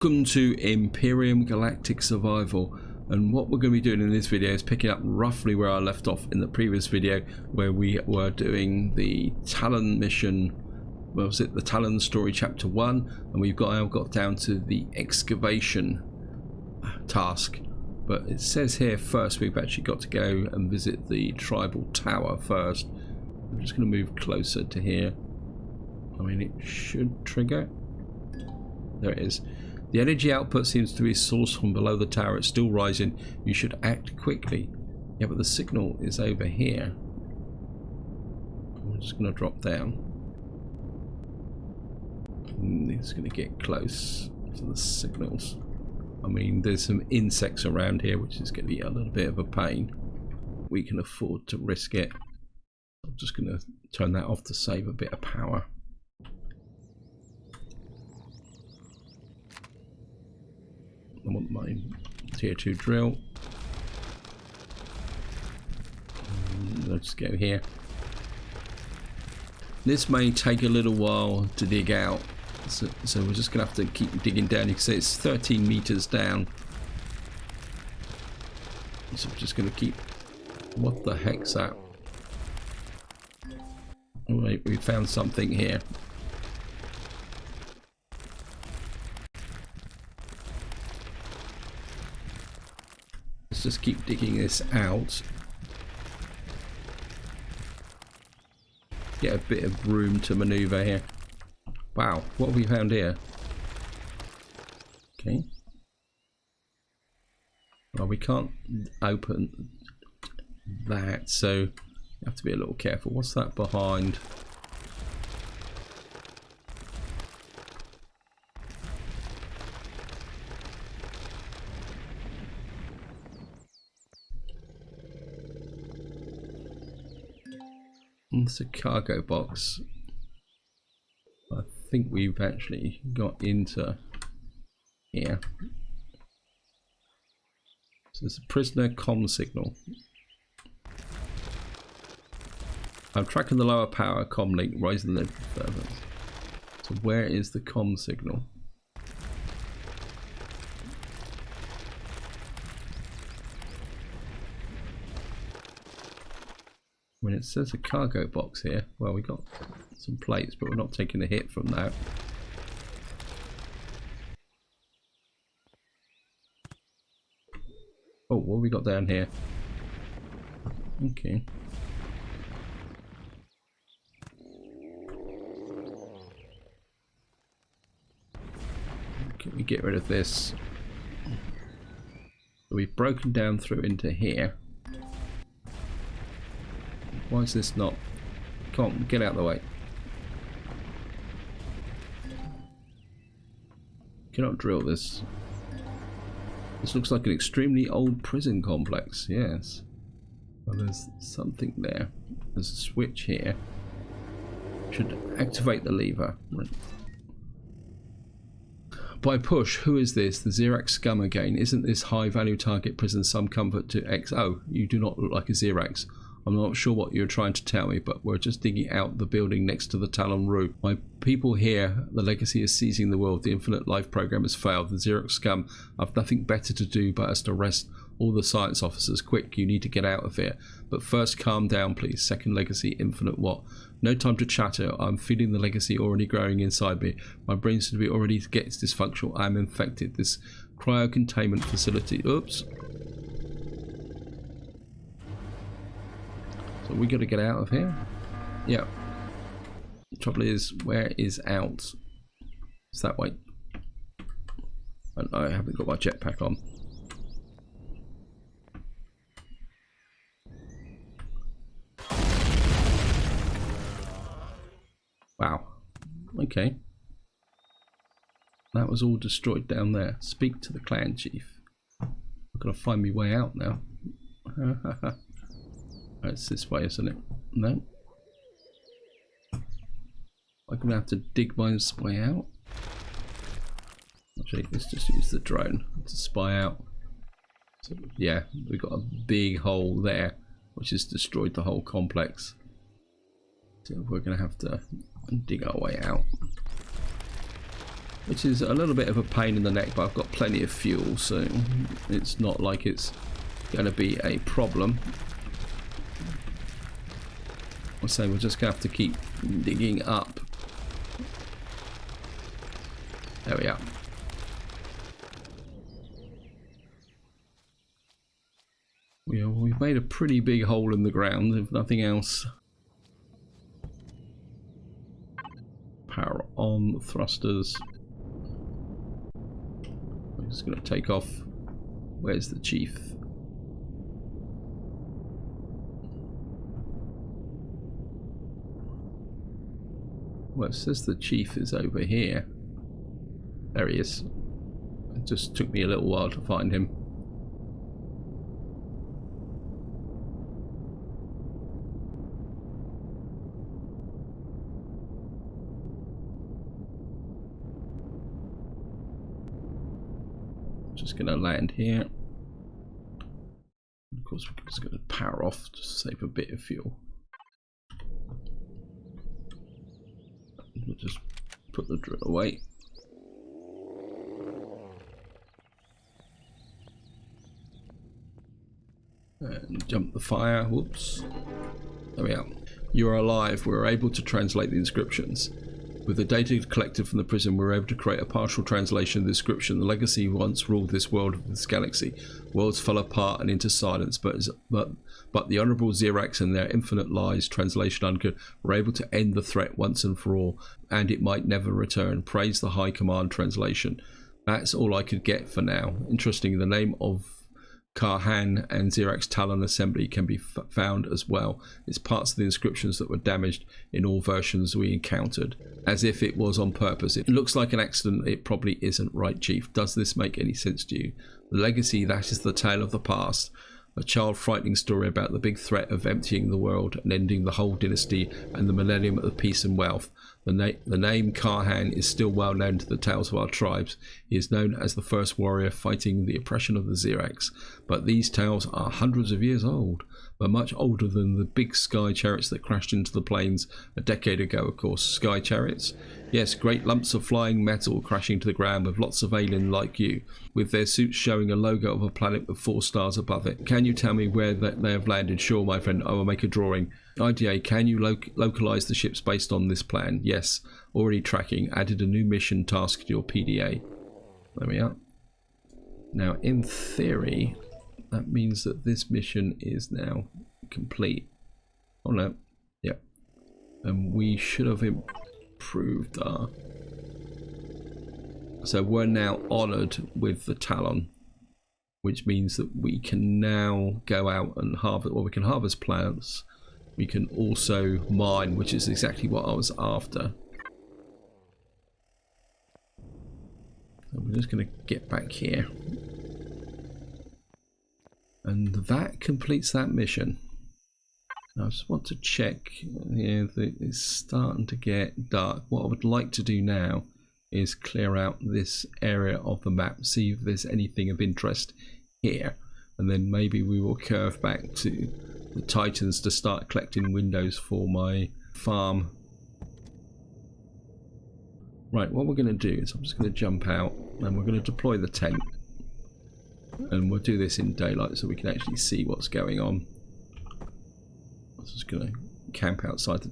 Welcome to Empyrion Galactic Survival, and what we're going to be doing in this video is picking up roughly where I left off in the previous video, where we were doing the Talon mission. What was it? The Talon story chapter 1, and we've now got down to the excavation task. But it says here first we've actually got to go and visit the tribal tower first. I'm just going to move closer to here. I mean, it should trigger. There it is. The energy output seems to be sourced from below the tower. It's still rising. You should act quickly. Yeah, but the signal is over here. I'm just going to drop down. And it's going to get close to the signals. I mean, there's some insects around here, which is going to be a little bit of a pain. We can afford to risk it. I'm just going to turn that off to save a bit of power. I want my tier 2 drill. Let's go here. This may take a little while to dig out, so we're just gonna have to keep digging down. You can see it's 13 meters down, so I'm just gonna keep. What the heck's that? Oh, wait, we found something here. Let's just keep digging this out. Get a bit of room to maneuver here. Wow, what have we found here? Okay. Well, we can't open that, so you have to be a little careful. What's that behind? It's a cargo box. I think we've actually got into here. So there's a prisoner comm signal. I'm tracking the lower power comm link, raising the further. So where is the comm signal? When it says a cargo box here, well, we got some plates, but we're not taking a hit from that. Oh, what have we got down here? Okay. Can we get rid of this? So we've broken down through into here. Why is this not? Come on, get out of the way. Cannot drill this. This looks like an extremely old prison complex. Yes. Well, there's something there. There's a switch here. Should activate the lever. Right. By push, who is this? The Xerax scum again. Isn't this high value target prison some comfort to X? Oh, you do not look like a Xerax. I'm not sure what you're trying to tell me, but we're just digging out the building next to the Talon route. My people here, the legacy is seizing the world. The infinite life program has failed. The Xerax scum have nothing better to do but us to arrest all the science officers. Quick, you need to get out of here. But first, calm down, please. Second legacy, infinite what? No time to chatter. I'm feeling the legacy already growing inside me. My brain seems to be already gets dysfunctional. I'm infected. This cryo-containment facility. Oops. So we got to get out of here. Yeah. The trouble is, where is out? It's that way. And I haven't got my jetpack on. Wow. Okay. That was all destroyed down there. Speak to the clan chief. I've got to find my way out now. It's this way, isn't it? No. I'm going to have to dig my way out. Actually, let's just use the drone to spy out. So, yeah, we've got a big hole there, which has destroyed the whole complex. So we're going to have to dig our way out. which is a little bit of a pain in the neck, but I've got plenty of fuel, so it's not like it's going to be a problem. I'll say we're just going to have to keep digging up. There we are. We've made a pretty big hole in the ground, if nothing else. Power on, thrusters. I'm just going to take off. Where's the chief? Well, it says the chief is over here. There he is. It just took me a little while to find him. Just going to land here. Of course, we're just going to power off to save a bit of fuel. We'll just put the drill away. And jump the fire. Whoops. There we are. You are alive. We were able to translate the inscriptions. With the data collected from the prison, we were able to create a partial translation of the inscription. The legacy once ruled this world of this galaxy. Worlds fell apart and into silence, but the Honourable Xerax and their infinite lies, translation uncould, were able to end the threat once and for all, and it might never return. Praise the High Command translation. That's all I could get for now. Interesting, the name of Karhan and Xerax Talon assembly can be found as well. It's parts of the inscriptions that were damaged in all versions we encountered, as if it was on purpose. It looks like an accident. It probably isn't, right, Chief? Does this make any sense to you? The legacy, that is the tale of the past. A child frightening story about the big threat of emptying the world and ending the whole dynasty and the millennium of peace and wealth. The name Karhan is still well known to the tales of our tribes. He is known as the first warrior fighting the oppression of the Xerax. But these tales are hundreds of years old, but much older than the big sky chariots that crashed into the plains a decade ago, of course. Sky chariots? Yes, great lumps of flying metal crashing to the ground with lots of alien like you, with their suits showing a logo of a planet with 4 stars above it. Can you tell me where they have landed? Sure, my friend, I will make a drawing. IDA, can you localize the ships based on this plan? Yes, already tracking. Added a new mission task to your PDA. There we are. Now, in theory, that means that this mission is now complete. Oh no, yep. And we should have improved our... So we're now honoured with the Talon, which means that we can now go out and harvest, or we can harvest plants. We can also mine, which is exactly what I was after. So we're just going to get back here. And that completes that mission. Now I just want to check. Yeah, it's starting to get dark. What I would like to do now is clear out this area of the map, see if there's anything of interest here, and then maybe we will curve back to the Titans to start collecting windows for my farm. Right, what we're going to do is I'm just going to jump out and we're going to deploy the tent, and we'll do this in daylight so we can actually see what's going on. I'm just going to camp outside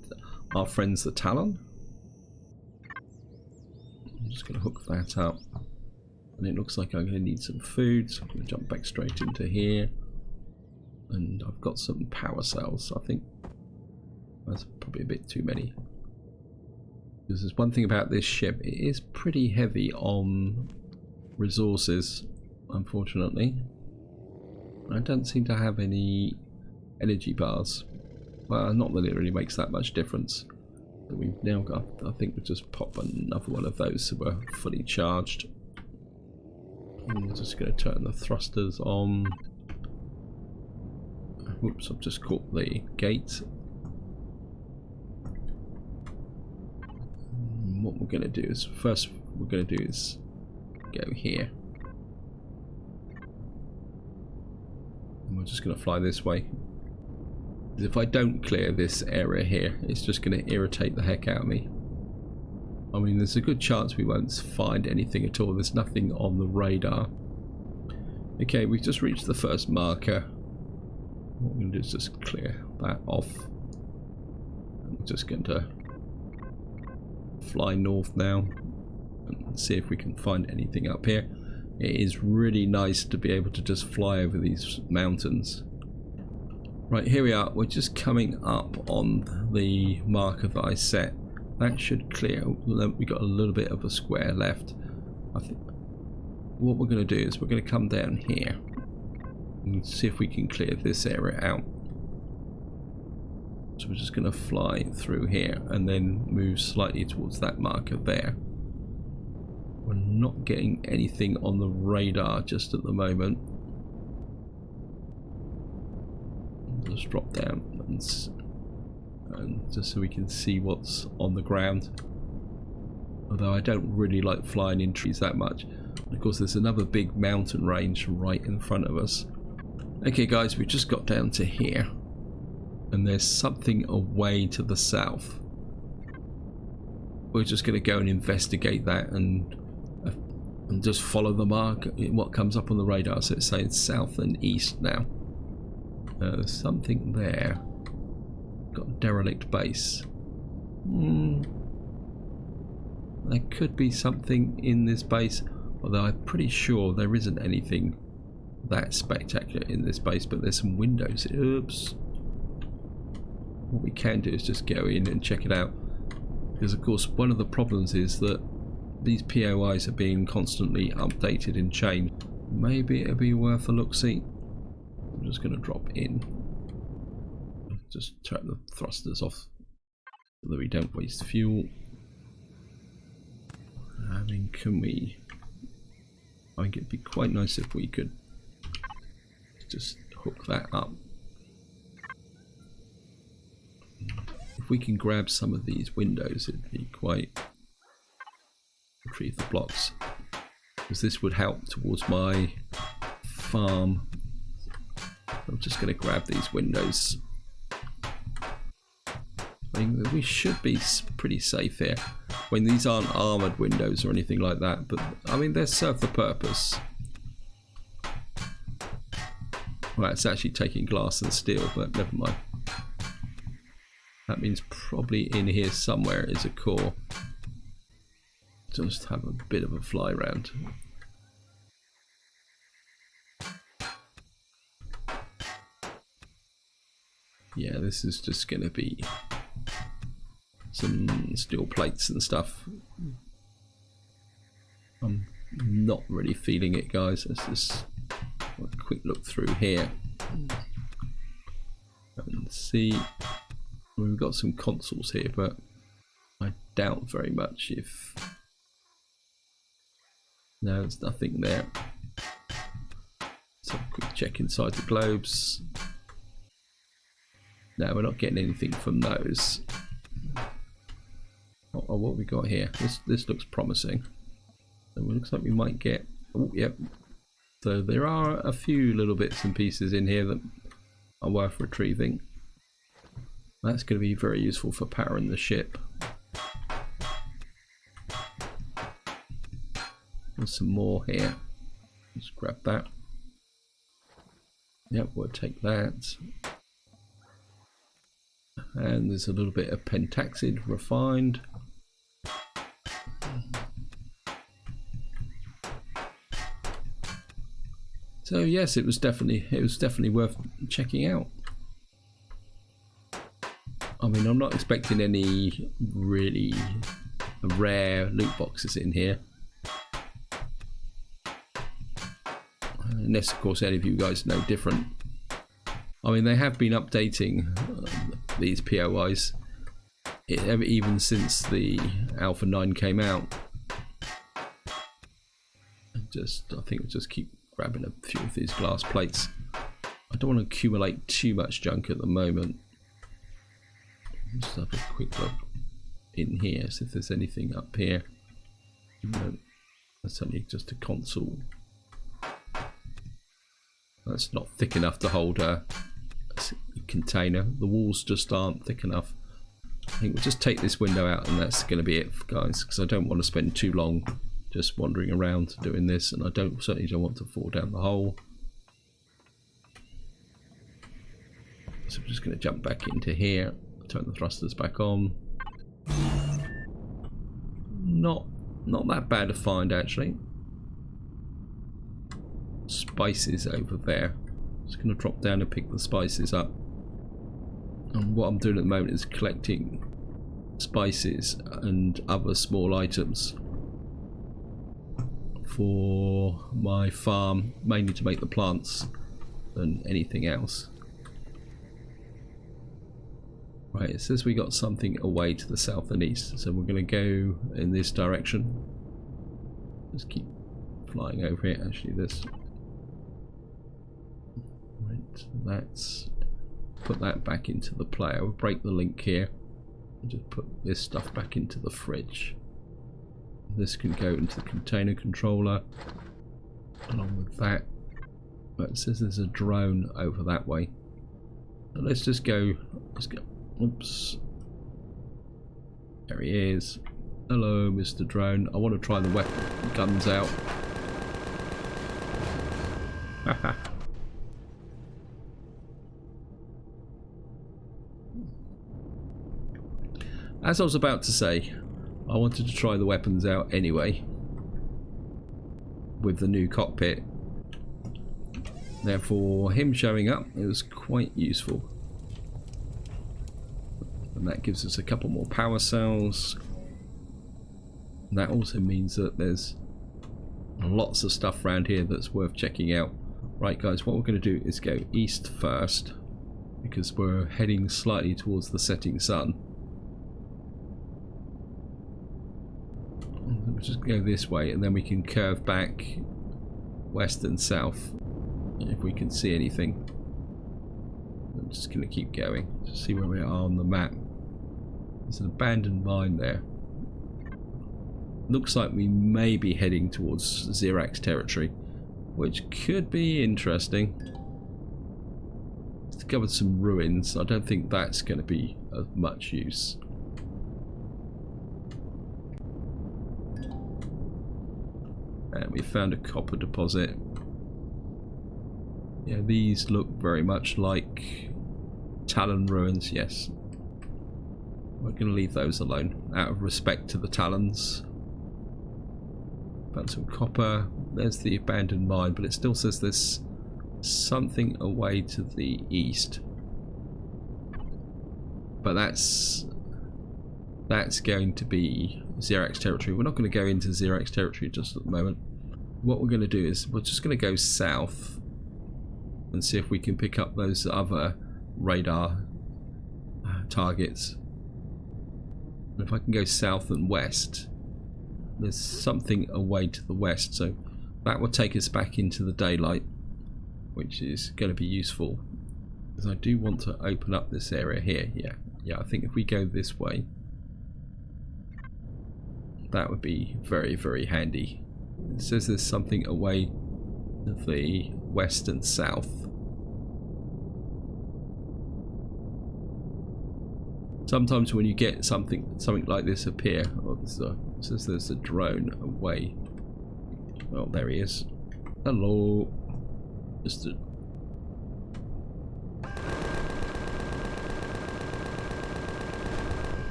our friends the Talon. I'm just going to hook that up, and it looks like I'm going to need some food, so I'm going to jump back straight into here. And I've got some power cells. I think that's probably a bit too many, because there's one thing about this ship, it is pretty heavy on resources, unfortunately. I don't seem to have any energy bars. Well, not that it really makes that much difference. But we've now got, I think we'll just pop another one of those so we're fully charged. I'm just going to turn the thrusters on. Oops, I've just caught the gate. What we're going to do is, first we're going to do is go here. And we're just going to fly this way. If I don't clear this area here, it's just going to irritate the heck out of me. I mean, there's a good chance we won't find anything at all. There's nothing on the radar. Okay, we've just reached the first marker. What we're going to do is just clear that off. I'm just going to fly north now and see if we can find anything up here. It is really nice to be able to just fly over these mountains. Right, here we are. We're just coming up on the marker that I set. That should clear. We got a little bit of a square left. I think what we're going to do is we're going to come down here and see if we can clear this area out. So we're just going to fly through here and then move slightly towards that marker there. We're not getting anything on the radar just at the moment. Just drop down and just so we can see what's on the ground. Although I don't really like flying in trees that much. And of course there's another big mountain range right in front of us. Okay guys, we just got down to here. And there's something away to the south. We're just going to go and investigate that and just follow the mark, what comes up on the radar. So it's saying south and east now. There's something there. Got a derelict base. There could be something in this base, although I'm pretty sure there isn't anything that spectacular in this base, but there's some windows. Oops. What we can do is just go in and check it out, because of course one of the problems is that these POIs are being constantly updated and changed. Maybe it'll be worth a look-see. I'm just going to drop in. Just turn the thrusters off so that we don't waste fuel. I mean, can we... I think it'd be quite nice if we could just hook that up. If we can grab some of these windows, it'd be quite... Retrieve the blocks, because this would help towards my farm. I'm just going to grab these windows. I mean, we should be pretty safe here. When these aren't armoured windows or anything like that, but I mean they serve the purpose. Well, it's actually taking glass and steel, but never mind. That means probably in here somewhere is a core. Just have a bit of a fly around. Yeah, this is just going to be some steel plates and stuff. I'm not really feeling it, guys. Let's just have a quick look through here and see. We've got some consoles here, but I doubt very much if... No, there's nothing there. Let's have a quick check inside the globes. No, we're not getting anything from those. Oh, what have we got here? This looks promising. So it looks like we might get... Oh, yep. So there are a few little bits and pieces in here that are worth retrieving. That's going to be very useful for powering the ship. There's some more here. Let's grab that. Yep, we'll take that. And there's a little bit of pentaxid refined. So yes, it was definitely worth checking out. I mean, I'm not expecting any really rare loot boxes in here. Unless, of course, any of you guys know different. I mean, they have been updating these POIs even since the Alpha 9 came out. I think we'll just keep grabbing a few of these glass plates. I don't want to accumulate too much junk at the moment. Just have a quick look in here, see if there's anything up here. No, that's only just a console. That's not thick enough to hold a container. The walls just aren't thick enough. I think we'll just take this window out and that's going to be it, guys, because I don't want to spend too long just wandering around doing this, and I certainly don't want to fall down the hole. So I'm just going to jump back into here, turn the thrusters back on. Not that bad to find, actually. Spices over there. Just going to drop down and pick the spices up. And what I'm doing at the moment is collecting spices and other small items for my farm, mainly to make the plants than anything else. Right, it says we got something away to the south and east, so we're going to go in this direction. Just keep flying over it. Actually, this. Right, let's put that back into the player. We'll break the link here and just put this stuff back into the fridge. This can go into the container controller along with that. But it says there's a drone over that way. So let's just go. Let's go. Oops. There he is. Hello, Mr. Drone. I want to try the weapon guns out. Haha. As I was about to say, I wanted to try the weapons out anyway with the new cockpit. Therefore, him showing up, it was quite useful. And that gives us a couple more power cells. And that also means that there's lots of stuff around here that's worth checking out. Right, guys, what we're going to do is go east first, because we're heading slightly towards the setting sun. We'll just go this way, and then we can curve back west and south if we can see anything. I'm just going to keep going to see where we are on the map. There's an abandoned mine there. Looks like we may be heading towards Xerax territory, which could be interesting. Discovered some ruins. I don't think that's going to be of much use. And we found a copper deposit. Yeah, these look very much like Talon ruins, yes. We're going to leave those alone, out of respect to the Talons. Found some copper. There's the abandoned mine, but it still says there's something away to the east. But that's going to be Xerax territory. We're not going to go into Xerax territory just at the moment. What we're going to do is we're just going to go south and see if we can pick up those other radar targets. And if I can go south and west, there's something away to the west, so that will take us back into the daylight, which is going to be useful, because I do want to open up this area here. Yeah, I think if we go this way, that would be very, very handy. It says there's something away to the west and south. Sometimes when you get something like this appear, it says there's a drone away. Oh, there he is. Hello, Mr.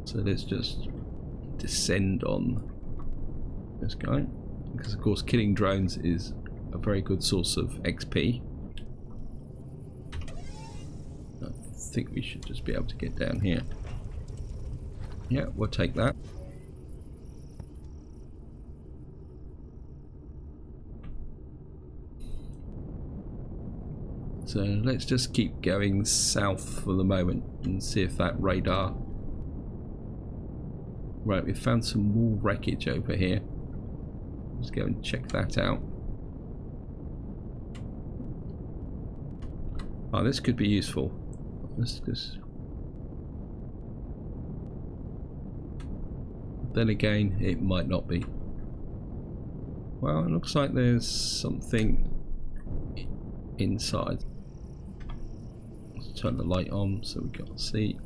So let's just descend on this guy, because of course killing drones is a very good source of XP. I think we should just be able to get down here. Yeah, we'll take that. So let's just keep going south for the moment and see if that radar... Right, we found some more wreckage over here. Let's go and check that out. Oh, this could be useful. Then again, it might not be. Well, it looks like there's something inside. Let's turn the light on so we can't see.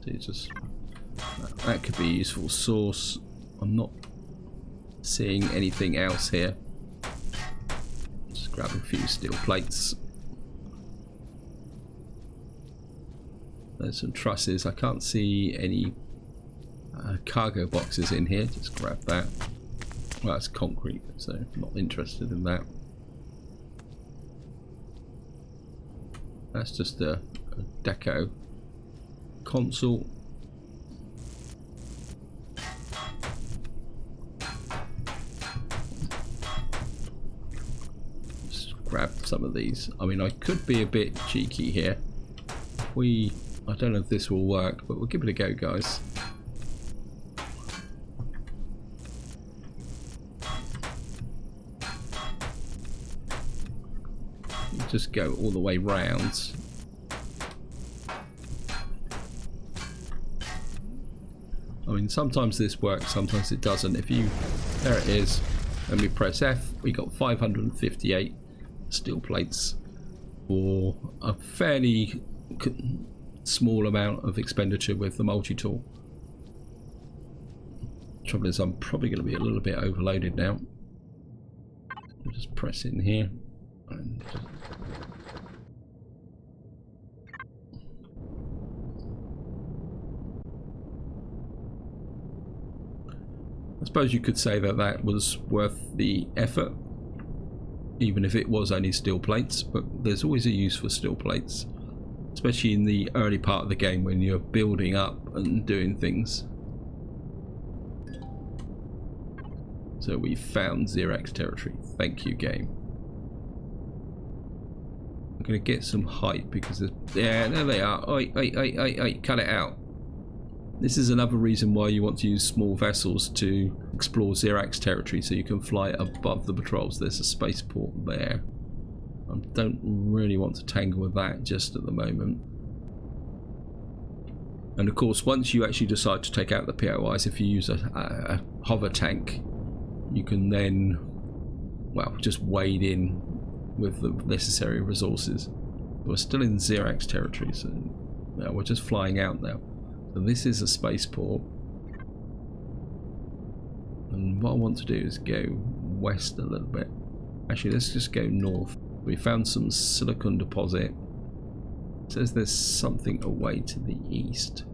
It's just that could be a useful source. I'm not seeing anything else here. Just grab a few steel plates. There's some trusses. I can't see any cargo boxes in here. Just grab that. Well, it's concrete, so I'm not interested in that. That's just a deco console. Just grab some of these. I mean, I could be a bit cheeky here. I don't know if this will work, but we'll give it a go, guys. Just go all the way round. I mean, sometimes this works, sometimes it doesn't. There it is, and we press F, we got 558 steel plates for a fairly small amount of expenditure with the multi-tool. Trouble is, I'm probably going to be a little bit overloaded now. I'll just press in here. And I suppose you could say that that was worth the effort, even if it was only steel plates, but there's always a use for steel plates, especially in the early part of the game when you're building up and doing things. So we found Xerax territory. Thank you, game. I'm going to get some height because there's... Yeah, there they are. Oi, cut it out. This is another reason why you want to use small vessels to explore Xerax territory, so you can fly above the patrols. There's a spaceport there. I don't really want to tangle with that just at the moment. And of course, once you actually decide to take out the POIs, if you use a hover tank, you can then, well, just wade in with the necessary resources. We're still in Xerax territory, so yeah, we're just flying out now. So this is a spaceport, and what I want to do is go west a little bit. Actually, let's just go north. We found some silicon deposit. It says there's something away to the east.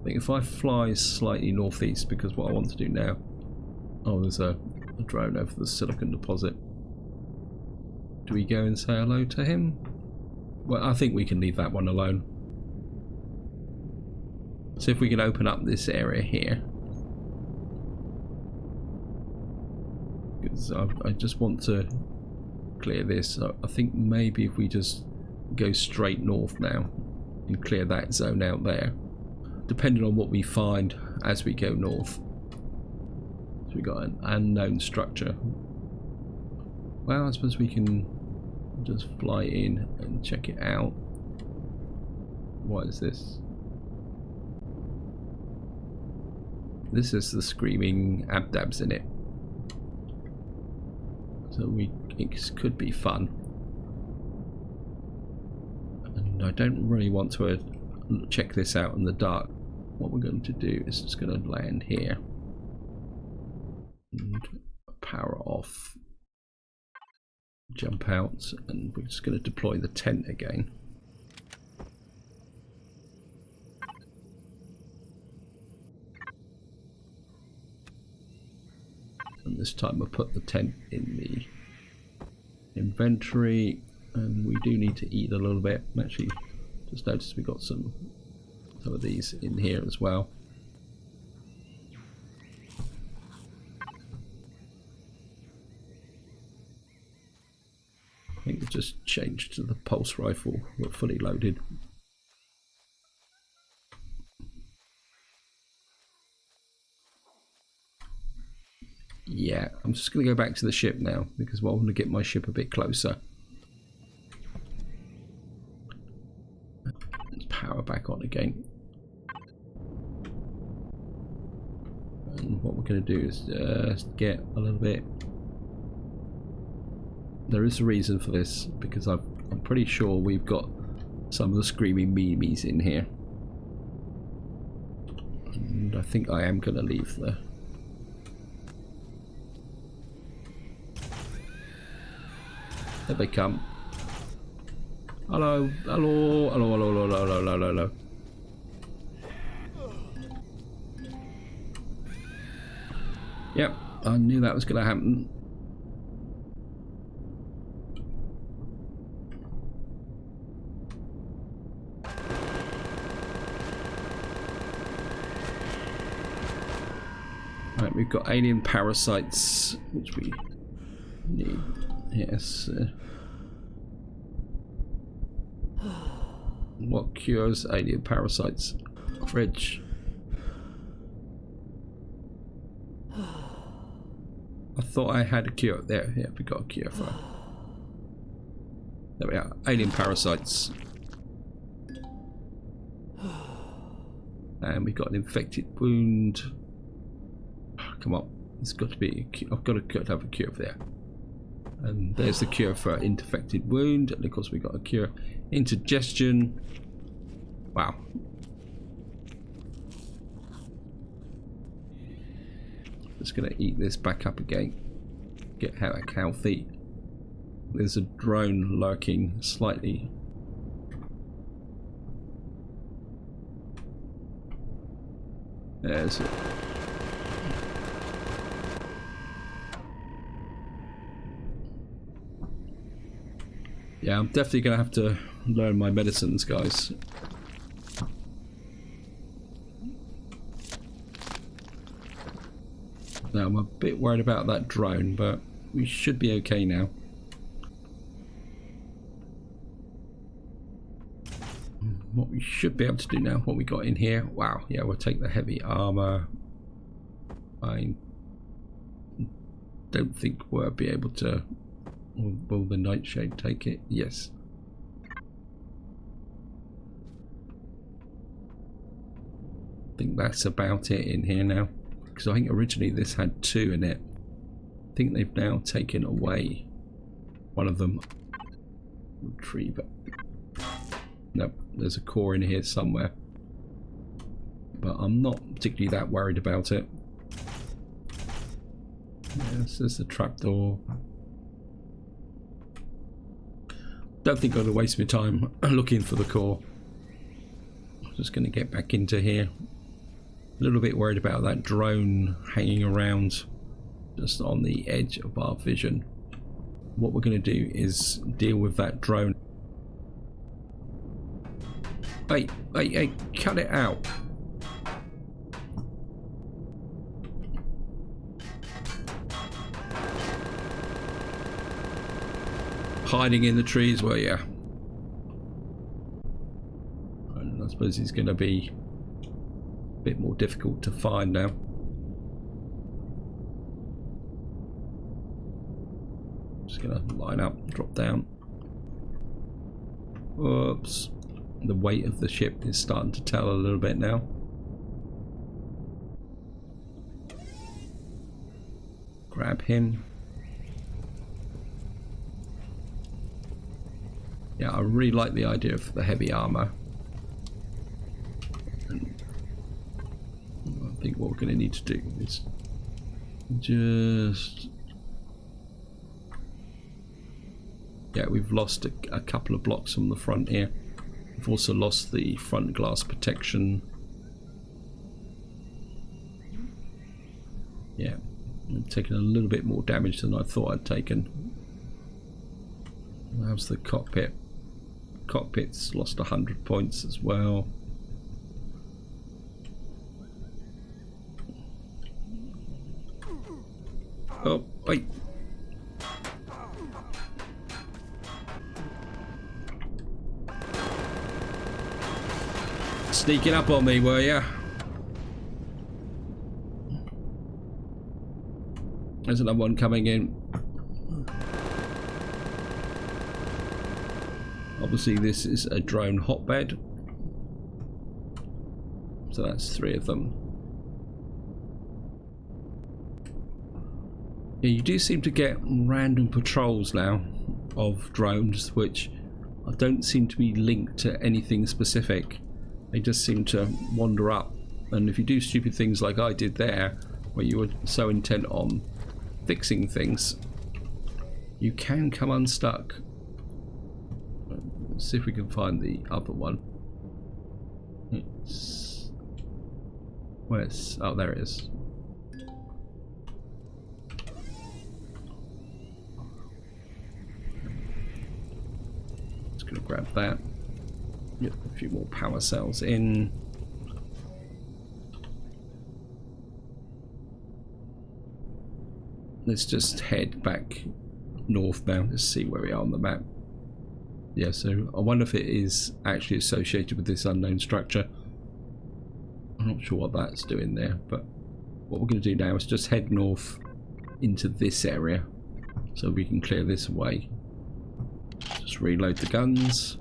I think if I fly slightly northeast, because what I want to do now... Oh, there's a drone over the silicon deposit. Do we go and say hello to him? Well, I think we can leave that one alone. So if we can open up this area here, because I just want to clear this. I think maybe if we just go straight north now and clear that zone out there, depending on what we find as we go north. So we got an unknown structure. Well, I suppose we can just fly in and check it out. What is this? This is the screaming abdabs in it. So it could be fun. And I don't really want to check this out in the dark. What we're going to do is just going to land here. And power off. Jump out, and we're just going to deploy the tent again. And this time we'll put the tent in the inventory, and we do need to eat a little bit. Actually, just noticed we got some of these in here as well. I think we just changed to the pulse rifle. We're fully loaded. Yeah, I'm just going to go back to the ship now because I want to get my ship a bit closer. Let's power back on again. And what we're going to do is just get a little bit there is a reason for this, because I'm pretty sure we've got some of the screaming memes in here. And I think I am going to leave there. There they come. Hello, hello, hello, hello, hello, hello, hello, hello. Yep, I knew that was going to happen. Right, we've got alien parasites, which we need. Yes. What cures alien parasites? Fridge. I thought I had a cure. There, yeah, we got a cure for it. There we are. Alien parasites. And we've got an infected wound. Come on, it's got to be. I've got to have a cure for there. And there's the cure for infected wound, and of course we got a cure indigestion. Wow. Just gonna eat this back up again. Get healthy. There's a drone lurking slightly. There's it. Yeah, I'm definitely going to have to learn my medicines, guys. Now, I'm a bit worried about that drone, but we should be okay now. What we should be able to do now, what we got in here. Wow, yeah, we'll take the heavy armor. I don't think we'll be able to. Will the nightshade take it? Yes. I think that's about it in here now. Because I think originally this had 2 in it. I think they've now taken away one of them. Retrieve it. Nope, there's a core in here somewhere. But I'm not particularly that worried about it. Yes, there's the trapdoor. Don't think I'm going to waste my time looking for the core. I'm just going to get back into here. A little bit worried about that drone hanging around just on the edge of our vision. What we're going to do is deal with that drone. Hey, hey, hey, cut it out. Hiding in the trees, were you? And I suppose he's going to be a bit more difficult to find now. Just going to line up, drop down. Oops. The weight of the ship is starting to tell a little bit now. Grab him. Yeah, I really like the idea of the heavy armor. And I think what we're going to need to do is just... Yeah, we've lost a couple of blocks from the front here. We've also lost the front glass protection. Yeah, I've taken a little bit more damage than I thought I'd taken. How's the cockpit? Cockpits lost 100 points as well. Oh, wait. Sneaking up on me, were ya? There's another one coming in. Obviously this is a drone hotbed, so that's 3 of them. Yeah, you do seem to get random patrols now. of drones which don't seem to be linked to anything specific. They just seem to wander up, and if you do stupid things like I did there, where you were so intent on fixing things, you can come unstuck. Let's see if we can find the other one. Where's... oh, there it is. Just gonna grab that. Get a few more power cells in. Let's just head back north now to see where we are on the map. Yeah, so I wonder if it is actually associated with this unknown structure. I'm not sure what that's doing there, but what we're going to do now is just head north into this area so we can clear this away. Just reload the guns.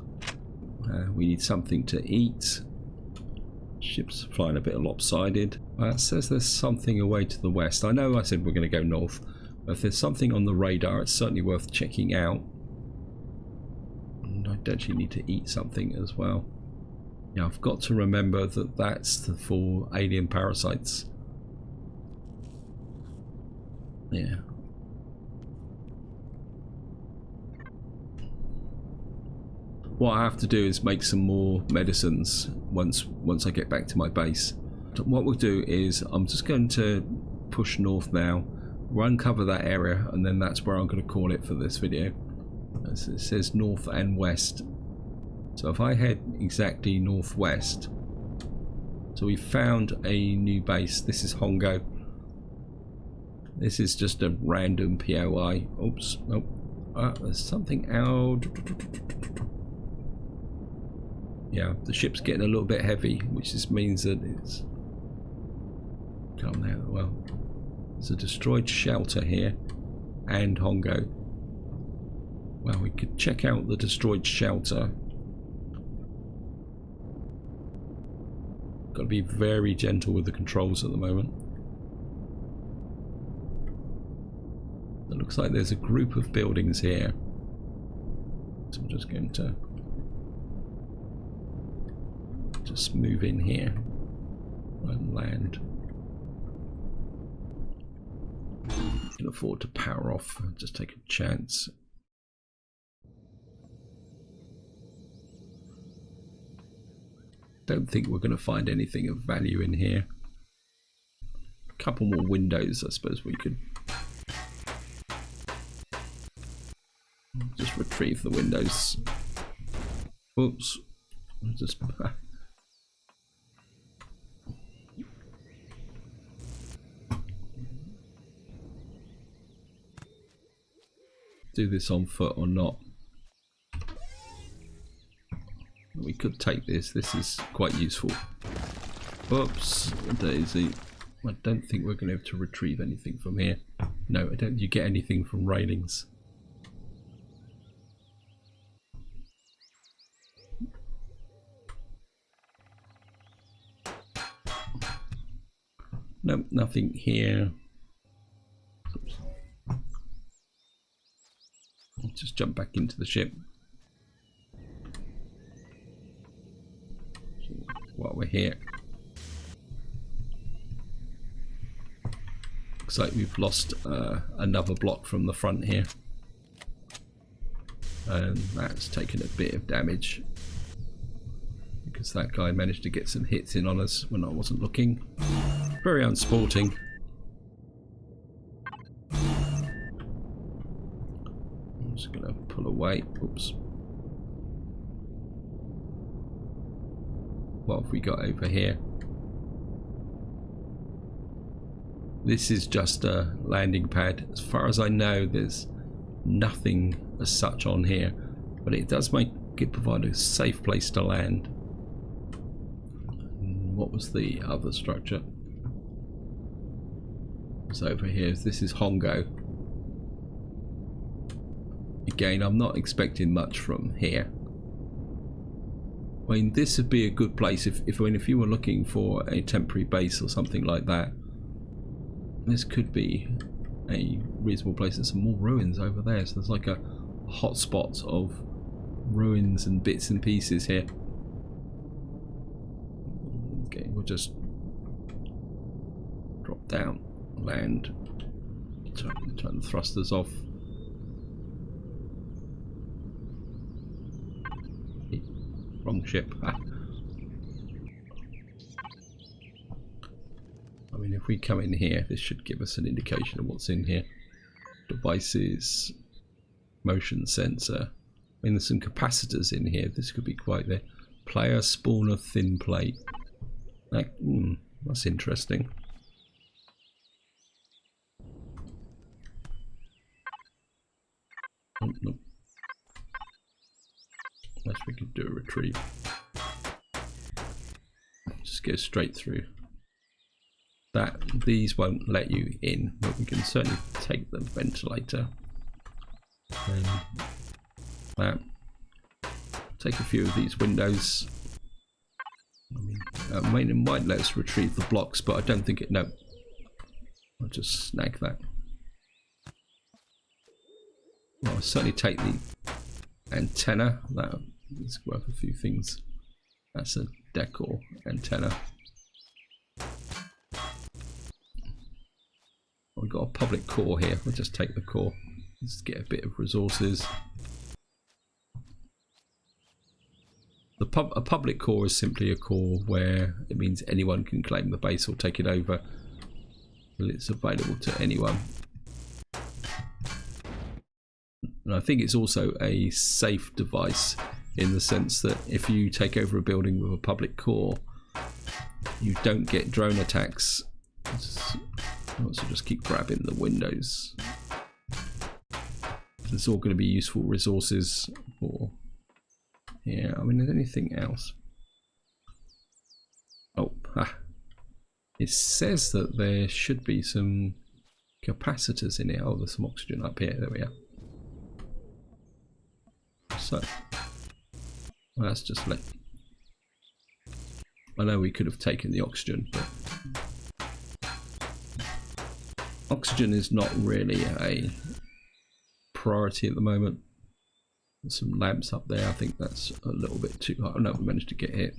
We need something to eat. Ship's flying a bit lopsided. It says there's something away to the west. I know I said we're going to go north, but if there's something on the radar, it's certainly worth checking out. And I actually need to eat something as well. Yeah, I've got to remember that that's for alien parasites. Yeah. What I have to do is make some more medicines once I get back to my base. What we'll do is I'm just going to push north now. We'll uncover that area, and then that's where I'm going to call it for this video. As it says north and west. So if I head exactly northwest, so we found a new base. This is Hongo. This is just a random POI. Oops, nope. There's something out. Yeah, the ship's getting a little bit heavy, which just means that it's come there. Well, there's a destroyed shelter here and Hongo. Well, we could check out the destroyed shelter. Got to be very gentle with the controls at the moment. It looks like there's a group of buildings here, so I'm just going to just move in here and land. Can afford to power off, just take a chance. Don't think we're going to find anything of value in here. A couple more windows, I suppose we could just retrieve the windows. Oops. Just do this on foot or not. We could take this. This is quite useful. Oops, daisy. I don't think we're going to be able to retrieve anything from here. No, I don't. You get anything from railings. No, nothing here. Oops. I'll just jump back into the ship. While we're here. Looks like we've lost another block from the front here. And that's taken a bit of damage. Because that guy managed to get some hits in on us when I wasn't looking. Very unsporting. I'm just going to pull away. Oops. What have we got over here? This is just a landing pad. As far as I know, there's nothing as such on here, but it does make it provide a safe place to land. What was the other structure? It's over here. This is Hongo. Again, I'm not expecting much from here. I mean, this would be a good place if you were looking for a temporary base or something like that. This could be a reasonable place. There's some more ruins over there. So there's like a hotspots of ruins and bits and pieces here. Okay, we'll just drop down, land, turn the thrusters off. Wrong ship. I mean, if we come in here, this should give us an indication of what's in here. Devices, motion sensor. I mean, there's some capacitors in here. This could be quite the player spawner thin plate. Like, that's interesting. Oh, no. Unless we could do a retrieve. Just go straight through. These won't let you in, but we can certainly take the ventilator. And that. Take a few of these windows. I mean, it might let us retrieve the blocks, but I don't think it. No, I'll just snag that. Well, I'll certainly take the antenna. That is worth a few things. That's a decor antenna. We've got a public core here. We'll just take the core. Let's get a bit of resources. A public core is simply a core where it means anyone can claim the base or take it over. Well, it's available to anyone. And I think it's also a safe device in the sense that if you take over a building with a public core, you don't get drone attacks. So just keep grabbing the windows. It's all going to be useful resources for. Yeah, I mean, there's anything else? Oh, it says that there should be some capacitors in here. Oh, there's some oxygen up here. There we are. So, well, that's just like. I know we could have taken the oxygen, but oxygen is not really a priority at the moment. There's some lamps up there. I think that's a little bit too high. Oh no, we managed to get hit.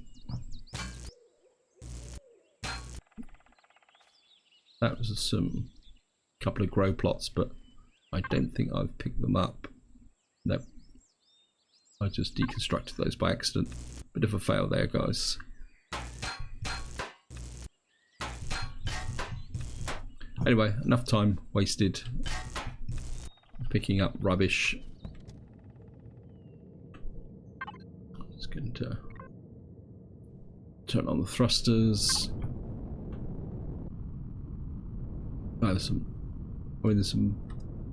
That was some couple of grow plots, but I don't think I've picked them up. No, I just deconstructed those by accident. Bit of a fail there, guys. Anyway, enough time wasted picking up rubbish. Just going to turn on the thrusters. Oh, there's some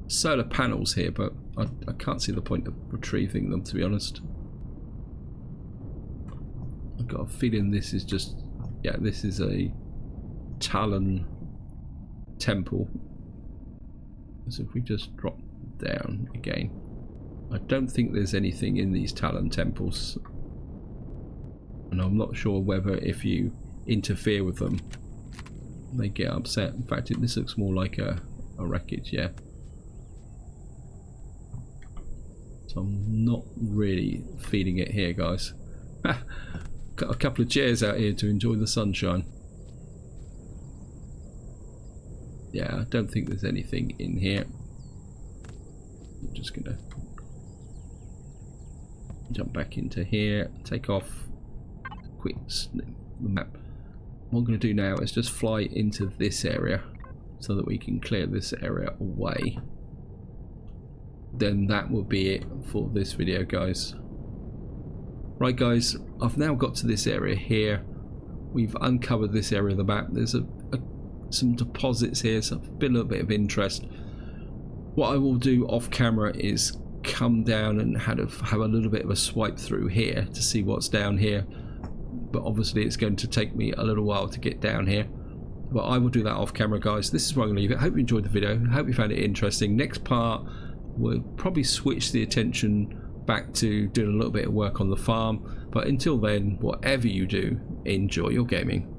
solar panels here, but I can't see the point of retrieving them, to be honest. I've got a feeling this is just, yeah, this is a Talon temple. So if we just drop down again, I don't think there's anything in these Talon temples, and I'm not sure whether if you interfere with them they get upset. In fact, this looks more like a wreckage, yeah. So I'm not really feeling it here, guys. Got a couple of chairs out here to enjoy the sunshine. Yeah, I don't think there's anything in here. I'm just gonna jump back into here, take off, quick snip the map. What I'm gonna do now is just fly into this area so that we can clear this area away. Then that will be it for this video, guys. Right, guys, I've now got to this area here. We've uncovered this area of the map. There's some deposits here, so I've been a little bit of interest. What I will do off camera is come down and have a little bit of a swipe through here to see what's down here, but obviously it's going to take me a little while to get down here, but I will do that off camera, guys. This is where I'm going to leave it. I hope you enjoyed the video. I hope you found it interesting. Next part we'll probably switch the attention back to doing a little bit of work on the farm, but until then, whatever you do, enjoy your gaming.